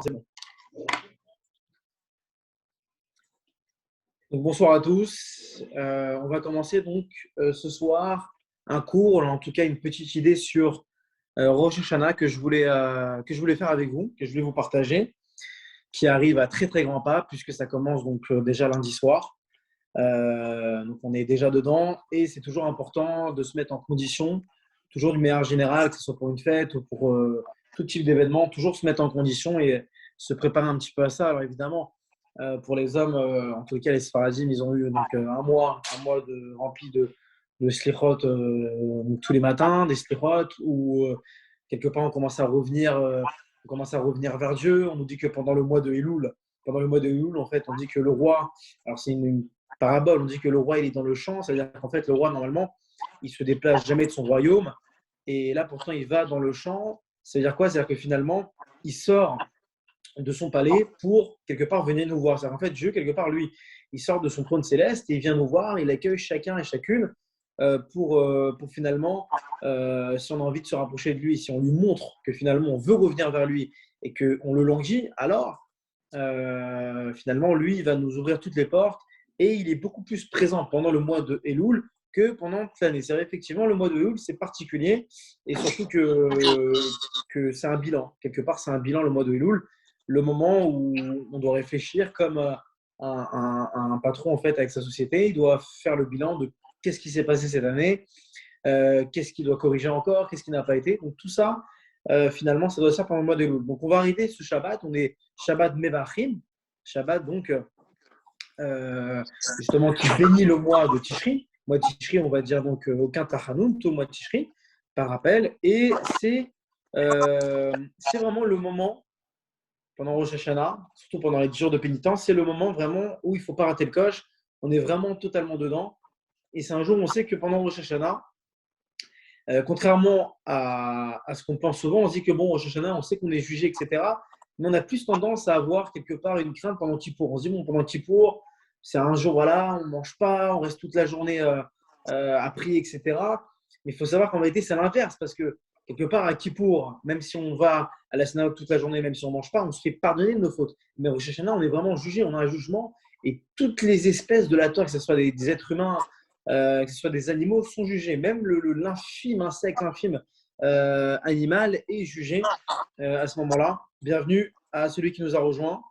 C'est bon. Donc, bonsoir à tous. On va commencer donc ce soir un cours, en tout cas une petite idée sur Rosh Hashanah que je voulais faire avec vous, que je voulais vous partager, qui arrive à très très grands pas puisque ça commence donc déjà lundi soir. Donc on est déjà dedans et c'est toujours important de se mettre en condition, toujours d'une manière générale, que ce soit pour une fête ou pour tout type d'événement, toujours se mettre en condition et se préparer un petit peu à ça. Alors évidemment, pour les hommes, en tout cas les Sfaradim, ils ont eu donc un mois rempli de slichot tous les matins, des slichot où quelque part on commence à revenir vers Dieu. On nous dit que pendant le mois de Elul, en fait, on dit que le roi, alors c'est une parabole, on dit que le roi il est dans le champ, c'est-à-dire qu'en fait le roi normalement il se déplace jamais de son royaume et là pourtant il va dans le champ. C'est-à-dire quoi? C'est-à-dire que finalement il sort de son palais pour quelque part venir nous voir. C'est-à-dire qu'en fait Dieu quelque part lui il sort de son trône céleste et il vient nous voir, il accueille chacun et chacune pour finalement si on a envie de se rapprocher de lui, si on lui montre que finalement on veut revenir vers lui et qu'on le languit, alors finalement lui il va nous ouvrir toutes les portes et il est beaucoup plus présent pendant le mois de Elul que pendant toute l'année. C'est vrai, effectivement, le mois de Elul, c'est particulier et surtout que c'est un bilan. Quelque part, c'est un bilan, le mois de Elul, le moment où on doit réfléchir comme un patron en fait avec sa société. Il doit faire le bilan de qu'est-ce qui s'est passé cette année, qu'est-ce qu'il doit corriger encore, qu'est-ce qui n'a pas été. Donc tout ça, finalement, ça doit se faire pendant le mois de Elul. Donc on va arriver ce Shabbat, on est Shabbat Mevachim, Shabbat donc justement qui bénit le mois de Tishri. Le mois de Tishri, on va dire donc aucun Tachanoun, tout le mois de Tishri, par rappel. Et c'est vraiment le moment, pendant Rosh Hashanah, surtout pendant les 10 jours de pénitence, c'est le moment vraiment où il ne faut pas rater le coche. On est vraiment totalement dedans. Et c'est un jour où on sait que pendant Rosh Hashanah, contrairement à ce qu'on pense souvent, on se dit que bon, Rosh Hashanah, on sait qu'on est jugé, etc. Mais on a plus tendance à avoir quelque part une crainte pendant Kippour. On se dit, bon, pendant Kippour, c'est un jour, voilà, on ne mange pas, on reste toute la journée à prier, etc. Mais il faut savoir qu'en vérité, c'est l'inverse, parce que quelque part, à Kippour, même si on va à la synagogue toute la journée, même si on ne mange pas, on se fait pardonner de nos fautes. Mais au Rosh Hashanah, on est vraiment jugé, on a un jugement, et toutes les espèces de la Torah, que ce soit des êtres humains, que ce soit des animaux, sont jugés. Même l'infime insecte, l'infime animal est jugé à ce moment-là. Bienvenue à celui qui nous a rejoints.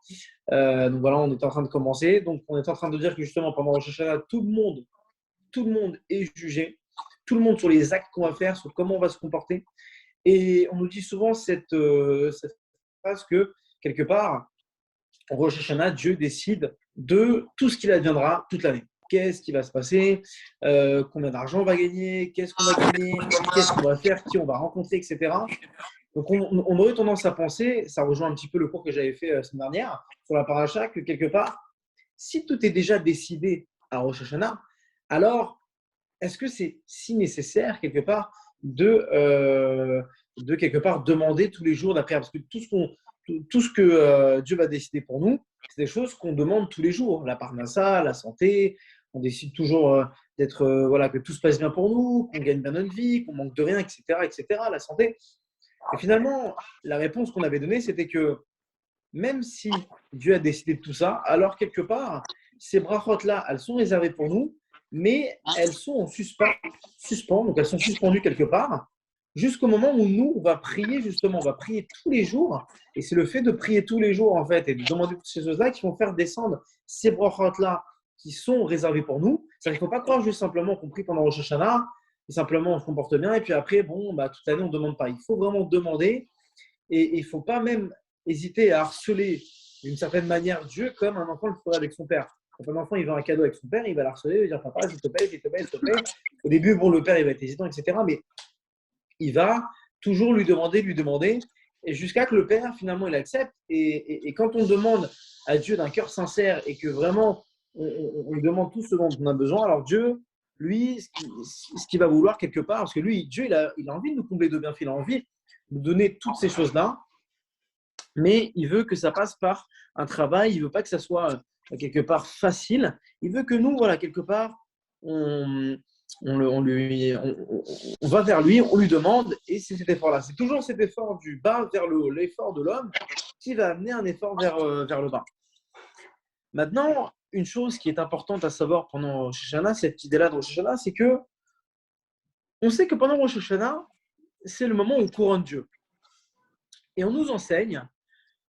Donc voilà, on est en train de commencer. Donc on est en train de dire que justement pendant Rosh Hashanah, tout le monde est jugé. Tout le monde sur les actes qu'on va faire, sur comment on va se comporter. Et on nous dit souvent cette phrase que quelque part, en Rosh Hashanah, Dieu décide de tout ce qu'il adviendra toute l'année. Qu'est-ce qui va se passer, combien d'argent on va gagner, qu'est-ce qu'on va gagner, qu'est-ce qu'on va faire, qui on va rencontrer, etc. Donc on aurait tendance à penser, ça rejoint un petit peu le cours que j'avais fait la semaine dernière sur la paracha, que quelque part, si tout est déjà décidé à Rosh Hashanah, alors est-ce que c'est si nécessaire quelque part de quelque part demander tous les jours la prière? Parce que tout ce que Dieu va décider pour nous, c'est des choses qu'on demande tous les jours. La parnassa, la santé, on décide toujours d'être voilà, que tout se passe bien pour nous, qu'on gagne bien notre vie, qu'on manque de rien, etc., etc., la santé. Et finalement, la réponse qu'on avait donnée, c'était que même si Dieu a décidé de tout ça, alors quelque part, ces brachot-là, elles sont réservées pour nous, mais elles sont en suspens, donc elles sont suspendues quelque part, jusqu'au moment où nous, on va prier justement, on va prier tous les jours, et c'est le fait de prier tous les jours, en fait, et de demander toutes ces choses-là qui vont faire descendre ces brachot-là qui sont réservées pour nous. Il ne faut pas croire juste simplement qu'on prie pendant Rosh Hashanah, et simplement on se comporte bien, et puis après, bon, bah, toute l'année, on ne demande pas. Il faut vraiment demander, et il ne faut pas même hésiter à harceler d'une certaine manière Dieu comme un enfant le ferait avec son père. Quand un enfant il veut un cadeau avec son père, il va l'harceler, il va dire papa, s'il te plaît, s'il te plaît, s'il te plaît. Au début, bon, le père il va être hésitant, etc. Mais il va toujours lui demander, et jusqu'à que le père finalement il accepte. Et quand on demande à Dieu d'un cœur sincère et que vraiment on lui demande tout ce dont on a besoin, alors Dieu, lui, ce qu'il va vouloir quelque part, parce que lui, Dieu, il a envie de nous combler de bienfaits, il a envie de nous donner toutes ces choses-là, mais il veut que ça passe par un travail, il ne veut pas que ça soit quelque part facile, il veut que nous, voilà, quelque part, on, on va vers lui, on lui demande, et c'est cet effort-là. C'est toujours cet effort du bas vers le haut, l'effort de l'homme qui va amener un effort vers le bas. Maintenant, une chose qui est importante à savoir pendant Rosh Hashanah, cette idée-là de Rosh Hashanah, c'est que on sait que pendant Rosh Hashanah, c'est le moment où on couronne Dieu. Et on nous enseigne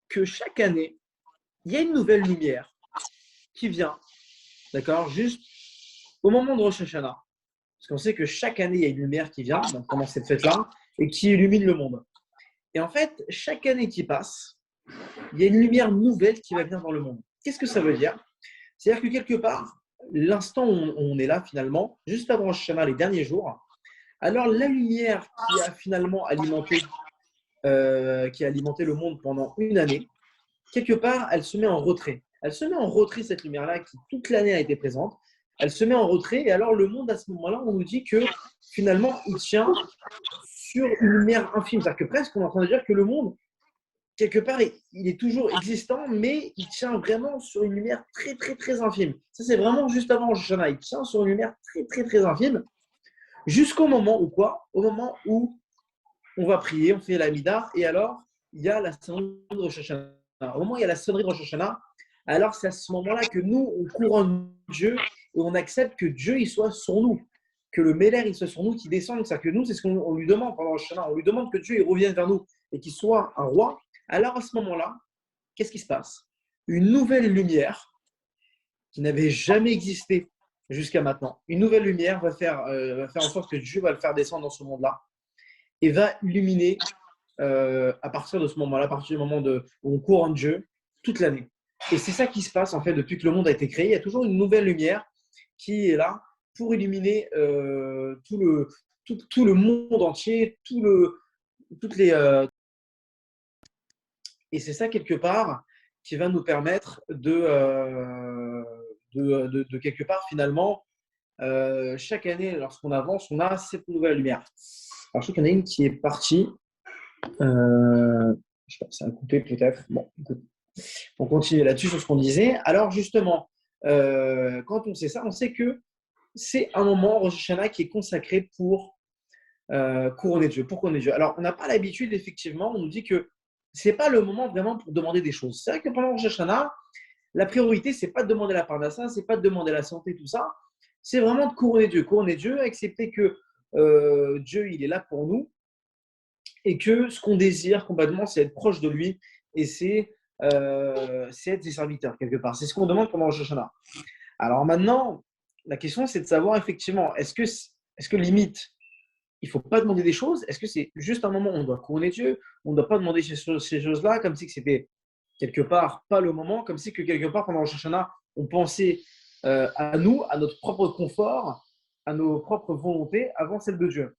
que chaque année, il y a une nouvelle lumière qui vient, d'accord, juste au moment de Rosh Hashanah. Parce qu'on sait que chaque année, il y a une lumière qui vient donc pendant cette fête-là et qui illumine le monde. Et en fait, chaque année qui passe, il y a une lumière nouvelle qui va venir dans le monde. Qu'est-ce que ça veut dire? C'est-à-dire que quelque part, l'instant où on est là finalement, juste avant Rosh Hashanah, les derniers jours, alors la lumière qui a finalement alimenté le monde pendant une année, quelque part, elle se met en retrait. Elle se met en retrait, cette lumière-là, qui toute l'année a été présente. Elle se met en retrait. Et alors, le monde, à ce moment-là, on nous dit que finalement, il tient sur une lumière infime. C'est-à-dire que presque, on est en train de dire que le monde, quelque part, il est toujours existant, mais il tient vraiment sur une lumière très, très, très infime. Ça, c'est vraiment juste avant Rosh Hashanah. Il tient sur une lumière très, très, très infime. Jusqu'au moment où quoi? Au moment où on va prier, on fait la mida, et alors, il y a la sonnerie de Rosh Hashanah. Au moment où il y a la sonnerie de Rosh Hashanah, alors c'est à ce moment-là que nous, on couronne Dieu et on accepte que Dieu, il soit sur nous, que le Méler, il soit sur nous, qu'il descende. C'est-à-dire que nous, c'est ce qu'on lui demande pendant Rosh Hashanah. On lui demande que Dieu, il revienne vers nous et qu'il soit un roi. Alors à ce moment-là, qu'est-ce qui se passe? Une nouvelle lumière qui n'avait jamais existé jusqu'à maintenant. Une nouvelle lumière va faire en sorte que Dieu va le faire descendre dans ce monde-là et va illuminer à partir de ce moment-là, à partir du moment où on couronne Dieu, toute l'année. Et c'est ça qui se passe en fait depuis que le monde a été créé. Il y a toujours une nouvelle lumière qui est là pour illuminer tout le monde entier, toutes les, et c'est ça quelque part qui va nous permettre de quelque part finalement chaque année lorsqu'on avance, on a cette nouvelle lumière. Alors je sais qu'il y en a une qui est partie. Je sais pas, ça a coupé peut-être. Bon, écoute, on continue là-dessus sur ce qu'on disait. Alors justement, quand on sait ça, on sait que c'est un moment Rosh Hashanah qui est consacré pour couronner Dieu. Pour couronner Dieu. Alors on n'a pas l'habitude, effectivement, on nous dit que c'est pas le moment vraiment pour demander des choses. C'est vrai que pendant Rosh Hashanah, la priorité, c'est pas de demander la parnassa, c'est pas de demander la santé, tout ça. C'est vraiment de couronner Dieu. Couronner Dieu, accepter que Dieu, il est là pour nous et que ce qu'on désire complètement, c'est être proche de lui et c'est être ses serviteurs quelque part. C'est ce qu'on demande pendant Rosh Hashanah. Alors maintenant, la question, c'est de savoir effectivement, est-ce que limite, il ne faut pas demander des choses? Est-ce que c'est juste un moment où on doit couronner Dieu? On ne doit pas demander ces choses-là comme si c'était quelque part pas le moment, comme si que quelque part pendant Rosh Hashanah, on pensait à nous, à notre propre confort, à nos propres volontés avant celle de Dieu.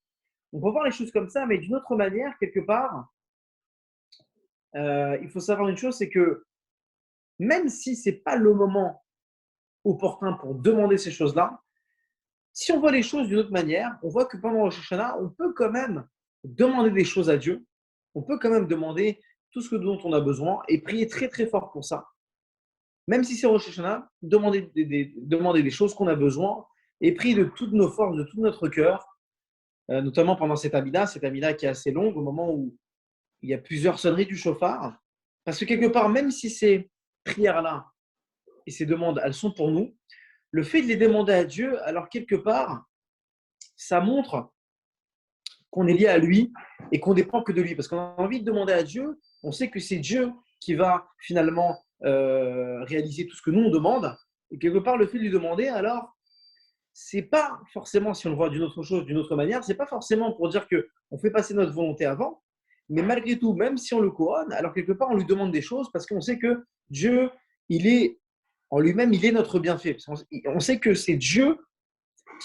On peut voir les choses comme ça, mais d'une autre manière, quelque part, il faut savoir une chose, c'est que même si ce n'est pas le moment opportun pour demander ces choses-là, si on voit les choses d'une autre manière, on voit que pendant Rosh Hashanah, on peut quand même demander des choses à Dieu. On peut quand même demander tout ce dont on a besoin et prier très très fort pour ça. Même si c'est Rosh Hashanah, demander des choses qu'on a besoin et prier de toutes nos forces, de tout notre cœur, notamment pendant cette Amida qui est assez longue, au moment où il y a plusieurs sonneries du chauffard. Parce que quelque part, même si ces prières-là et ces demandes, elles sont pour nous, le fait de les demander à Dieu, alors quelque part, ça montre qu'on est lié à lui et qu'on dépend que de lui. Parce qu'on a envie de demander à Dieu, on sait que c'est Dieu qui va finalement réaliser tout ce que nous on demande. Et quelque part, le fait de lui demander, alors, c'est pas forcément, si on le voit d'une autre chose, d'une autre manière, c'est pas forcément pour dire qu'on fait passer notre volonté avant, mais malgré tout, même si on le couronne, alors quelque part, on lui demande des choses parce qu'on sait que Dieu, il est en lui-même, il est notre bienfait. On sait que c'est Dieu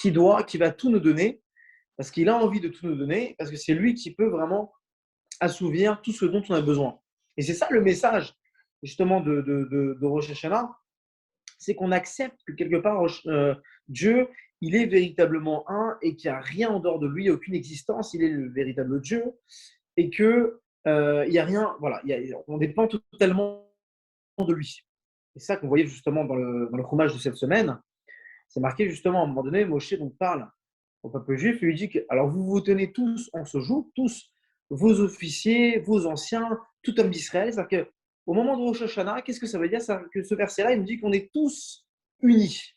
qui va tout nous donner parce qu'il a envie de tout nous donner, parce que c'est lui qui peut vraiment assouvir tout ce dont on a besoin. Et c'est ça le message, justement, de Rosh Hashanah, c'est qu'on accepte que quelque part, Dieu, il est véritablement un et qu'il n'y a rien en dehors de lui, aucune existence, il est le véritable Dieu, et que il n'y a rien, voilà, on dépend totalement de lui. C'est ça qu'on voyait justement dans le fromage de cette semaine. C'est marqué justement à un moment donné, Moshe donc parle au peuple juif et lui dit que alors vous vous tenez tous en ce jour, tous vos officiers, vos anciens, tout homme d'Israël, c'est-à-dire que au moment de Rosh Hashanah, qu'est-ce que ça veut dire ça, que ce verset-là, il nous dit qu'on est tous unis,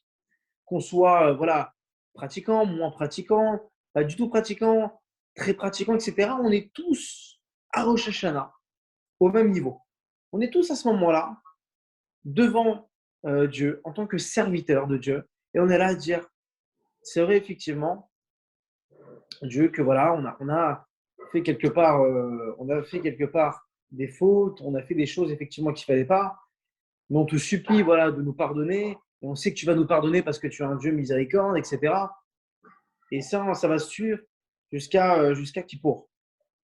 qu'on soit voilà, pratiquant, moins pratiquant, pas du tout pratiquant, très pratiquant, etc. On est tous à Rosh Hashanah au même niveau. On est tous à ce moment-là devant Dieu en tant que serviteur de Dieu et on est là à dire c'est vrai effectivement Dieu que voilà on a fait quelque part des fautes, on a fait des choses effectivement qu'il fallait pas, mais on te supplie voilà de nous pardonner et on sait que tu vas nous pardonner parce que tu es un Dieu miséricorde, etc. Et ça va se suivre jusqu'à Kippour.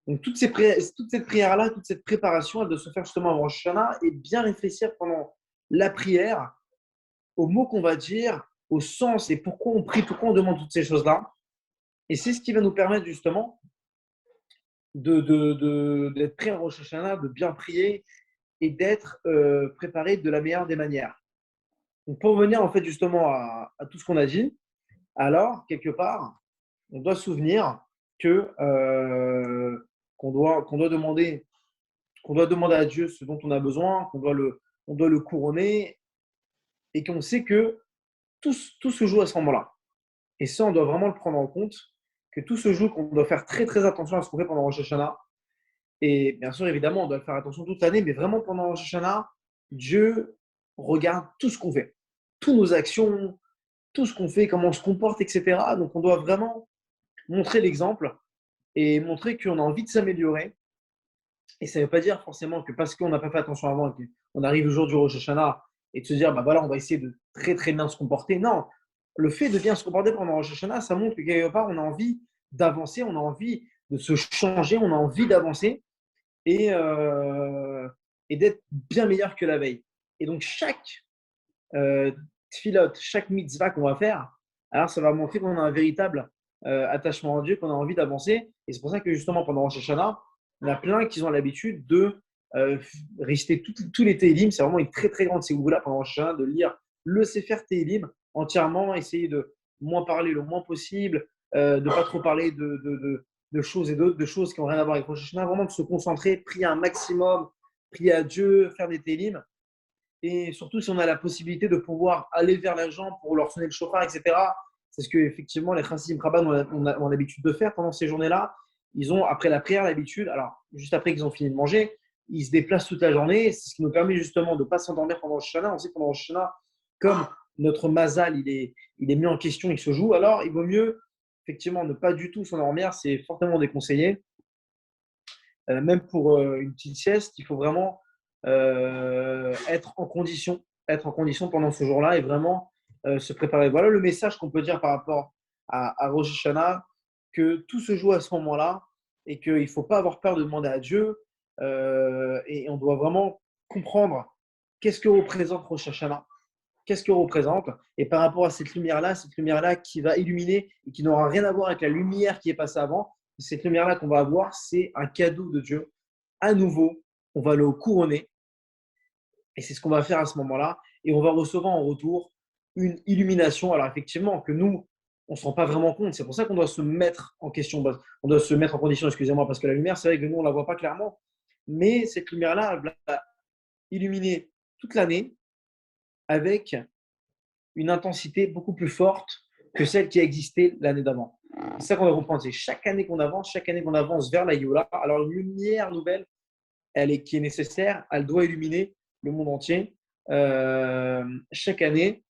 Donc toute cette prière-là, toute cette préparation, elle doit se faire justement avant Rosh Hashanah et bien réfléchir pendant la prière aux mots qu'on va dire, au sens et pourquoi on prie, pourquoi on demande toutes ces choses-là. Et c'est ce qui va nous permettre justement d'être prêt à Rosh Hashanah, de bien prier et d'être préparé de la meilleure des manières. Donc pour revenir en fait justement à tout ce qu'on a dit, alors quelque part, on doit se souvenir que qu'on doit demander à Dieu ce dont on a besoin, on doit le couronner et qu'on sait que tout se joue à ce moment-là. Et ça, on doit vraiment le prendre en compte, que tout se joue, qu'on doit faire très très attention à ce qu'on fait pendant Rosh Hashanah. Et bien sûr, évidemment, on doit le faire attention toute l'année, mais vraiment pendant Rosh Hashanah, Dieu regarde tout ce qu'on fait, toutes nos actions, tout ce qu'on fait, comment on se comporte, etc. Donc on doit vraiment montrer l'exemple et montrer qu'on a envie de s'améliorer. Et ça ne veut pas dire forcément que parce qu'on n'a pas fait attention avant, qu'on arrive le jour du Rosh Hashanah et de se dire, bah voilà, on va essayer de très très bien se comporter. Non, le fait de bien se comporter pendant Rosh Hashanah, ça montre que quelque part, on a envie d'avancer, on a envie de se changer, on a envie d'avancer et, et d'être bien meilleur que la veille. Et donc, chaque tfilot, chaque mitzvah qu'on va faire, alors ça va montrer qu'on a un véritable attachement à Dieu, qu'on a envie d'avancer. Et c'est pour ça que justement, pendant Rosh Hashanah, il y en a plein qui ont l'habitude de réciter tous les Tehillim. C'est vraiment une très très grande ségoula pendant Rosh Hashanah, de lire le Sefer Tehillim entièrement, essayer de moins parler le moins possible, de ne pas trop parler de choses et d'autres, de choses qui n'ont rien à voir avec Rosh Hashanah, vraiment de se concentrer, prier un maximum, prier à Dieu, faire des Tehillim. Et surtout, si on a la possibilité de pouvoir aller vers les gens pour leur sonner le chauffard, etc. C'est ce que effectivement les Chassidim Rabbin ont l'habitude de faire pendant ces journées-là. Ils ont, après la prière, l'habitude, alors juste après qu'ils ont fini de manger, ils se déplacent toute la journée. C'est ce qui nous permet justement de ne pas s'endormir pendant le Shana. On sait que pendant le Shana, comme notre mazal, il est mis en question, il se joue, alors il vaut mieux effectivement ne pas du tout s'endormir. C'est fortement déconseillé. Même pour une petite sieste, il faut vraiment être en condition pendant ce jour-là et vraiment se préparer. Voilà le message qu'on peut dire par rapport à Rosh Hashanah, que tout se joue à ce moment-là et qu'il ne faut pas avoir peur de demander à Dieu et on doit vraiment comprendre qu'est-ce que représente Rosh Hashanah, qu'est-ce que représente et par rapport à cette lumière-là qui va illuminer et qui n'aura rien à voir avec la lumière qui est passée avant, cette lumière-là qu'on va avoir, c'est un cadeau de Dieu. À nouveau, on va le couronner et c'est ce qu'on va faire à ce moment-là. Et on va recevoir en retour une illumination. Alors effectivement, que nous, on ne se rend pas vraiment compte. C'est pour ça qu'on doit se mettre en question. On doit se mettre en condition, excusez-moi, parce que la lumière, c'est vrai que nous, on ne la voit pas clairement. Mais cette lumière-là, elle va illuminer toute l'année avec une intensité beaucoup plus forte que celle qui a existé l'année d'avant. C'est ça qu'on va comprendre. C'est chaque année qu'on avance vers la Yola, alors une lumière nouvelle, qui est nécessaire, elle doit illuminer le monde entier. Chaque année,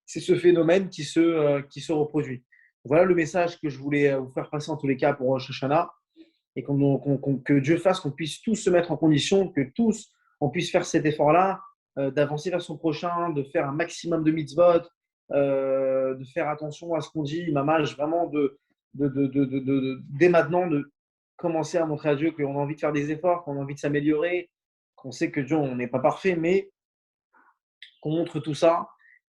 c'est ce phénomène qui se reproduit. Voilà le message que je voulais vous faire passer en tous les cas pour Rosh Hashanah et que Dieu fasse qu'on puisse tous se mettre en condition, que tous on puisse faire cet effort-là, d'avancer vers son prochain, de faire un maximum de mitzvot, de faire attention à ce qu'on dit, mamage, vraiment dès maintenant de commencer à montrer à Dieu qu'on a envie de faire des efforts, qu'on a envie de s'améliorer, qu'on sait que Dieu, on n'est pas parfait, mais qu'on montre tout ça.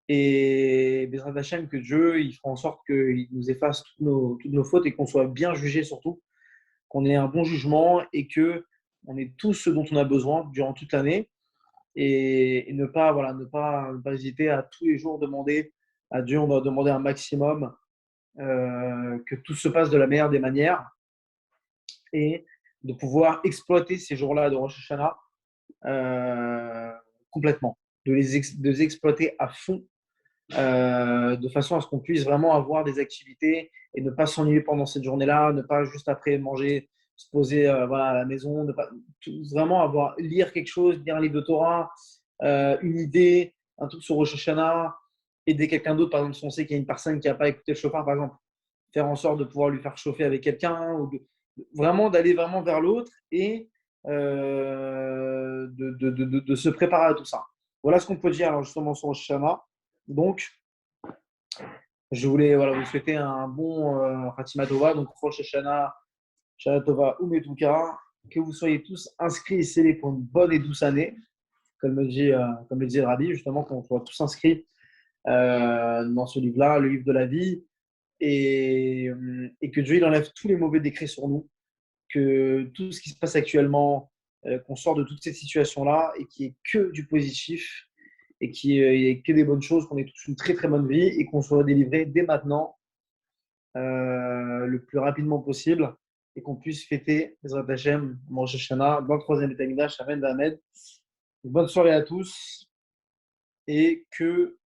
Et Bezrat Hashem, que Dieu, il fera en sorte qu'il nous efface toutes nos fautes et qu'on soit bien jugé surtout, qu'on ait un bon jugement et que on ait tout ce dont on a besoin durant toute l'année et ne pas, voilà, ne pas hésiter à tous les jours demander à Dieu, on doit demander un maximum, que tout se passe de la meilleure des manières et de pouvoir exploiter ces jours-là de Rosh Hashanah complètement, de les exploiter à fond, de façon à ce qu'on puisse vraiment avoir des activités et ne pas s'ennuyer pendant cette journée-là, ne pas juste après manger, se poser voilà, à la maison, ne pas, vraiment avoir, lire quelque chose, lire un livre de Torah, une idée, un truc sur Rosh Hashanah, aider quelqu'un d'autre, par exemple, si on sait qu'il y a une personne qui n'a pas écouté le chauffard, par exemple, faire en sorte de pouvoir lui faire chauffer avec quelqu'un, ou vraiment d'aller vraiment vers l'autre et de se préparer à tout ça. Voilà ce qu'on peut dire alors justement sur Rosh Hashanah. Donc, je voulais voilà, vous souhaiter un bon Khatima Tova, donc Rosh Hashanah, Shana Tova Umetuka, que vous soyez tous inscrits et scellés pour une bonne et douce année, comme le dit le Rabbi, justement, qu'on soit tous inscrits dans ce livre-là, le livre de la vie, et que Dieu il enlève tous les mauvais décrets sur nous, que tout ce qui se passe actuellement, qu'on sort de toute cette situation-là et qu'il n'y ait que du positif et qu'il n'y ait que des bonnes choses, qu'on ait tous une très très bonne vie et qu'on soit délivré dès maintenant le plus rapidement possible et qu'on puisse fêter Bezrat Hashem, Rosh Hashanah, dans le troisième Beth Amikdash, Amen Vamed. Bonne soirée à tous et que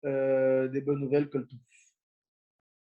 des bonnes nouvelles, que le tout